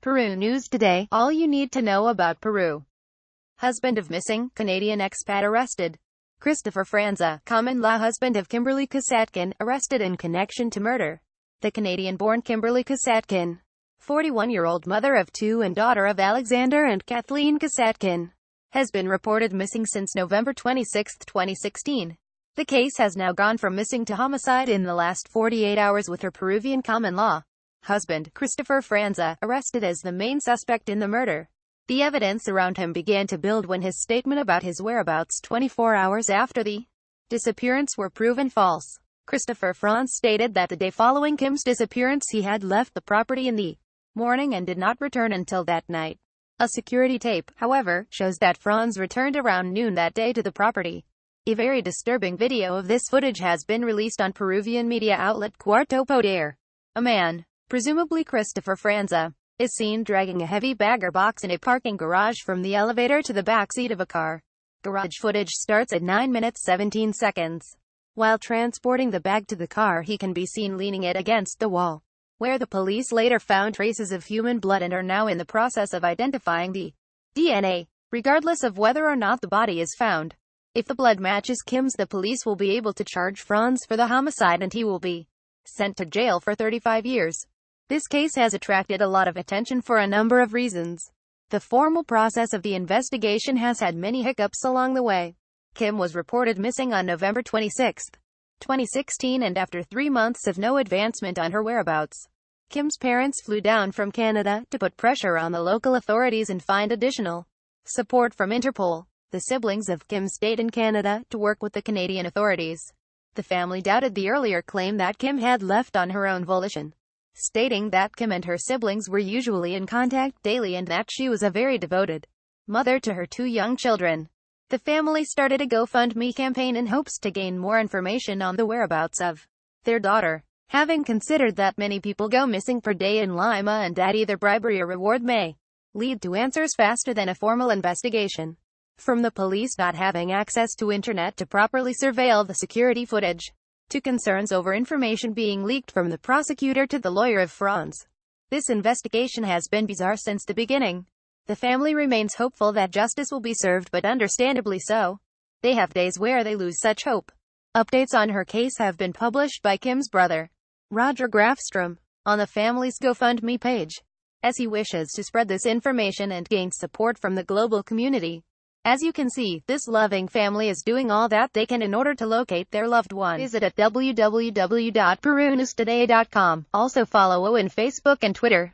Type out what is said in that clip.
Peru News Today. All you need to know about Peru. Husband of missing Canadian expat arrested. Christopher Franza, common-law husband of Kimberlee Kasatkin, arrested in connection to murder. The Canadian-born Kimberlee Kasatkin, 41-year-old mother of two and daughter of Alexander and Kathleen Kasatkin, has been reported missing since November 26, 2016. The case has now gone from missing to homicide in the last 48 hours, with her Peruvian common-law husband, Christopher Franza, arrested as the main suspect in the murder. The evidence around him began to build when his statement about his whereabouts 24 hours after the disappearance were proven false. Christopher Franza stated that the day following Kim's disappearance he had left the property in the morning and did not return until that night. A security tape, however, shows that Franza returned around noon that day to the property. A very disturbing video of this footage has been released on Peruvian media outlet Cuarto Poder. A man, presumably Christopher Franza, is seen dragging a heavy bagger box in a parking garage from the elevator to the back seat of a car. Garage footage starts at 9 minutes 17 seconds. While transporting the bag to the car, he can be seen leaning it against the wall, where the police later found traces of human blood and are now in the process of identifying the DNA, regardless of whether or not the body is found. If the blood matches Kim's, the police will be able to charge Franza for the homicide and he will be sent to jail for 35 years. This case has attracted a lot of attention for a number of reasons. The formal process of the investigation has had many hiccups along the way. Kim was reported missing on November 26, 2016, and after 3 months of no advancement on her whereabouts, Kim's parents flew down from Canada to put pressure on the local authorities and find additional support from Interpol. The siblings of Kim stayed in Canada to work with the Canadian authorities. The family doubted the earlier claim that Kim had left on her own volition, stating that Kim and her siblings were usually in contact daily and that she was a very devoted mother to her 2 young children. The family started a GoFundMe campaign in hopes to gain more information on the whereabouts of their daughter, having considered that many people go missing per day in Lima and that either bribery or reward may lead to answers faster than a formal investigation. From the police not having access to internet to properly surveil the security footage, to concerns over information being leaked from the prosecutor to the lawyer of Franza, this investigation has been bizarre since the beginning. The family remains hopeful that justice will be served, but understandably so. They have days where they lose such hope. Updates on her case have been published by Kim's brother, Roger Grafstrom, on the family's GoFundMe page, as he wishes to spread this information and gain support from the global community. As you can see, this loving family is doing all that they can in order to locate their loved one. Visit at www.perunewstoday.com. Also follow on Facebook and Twitter.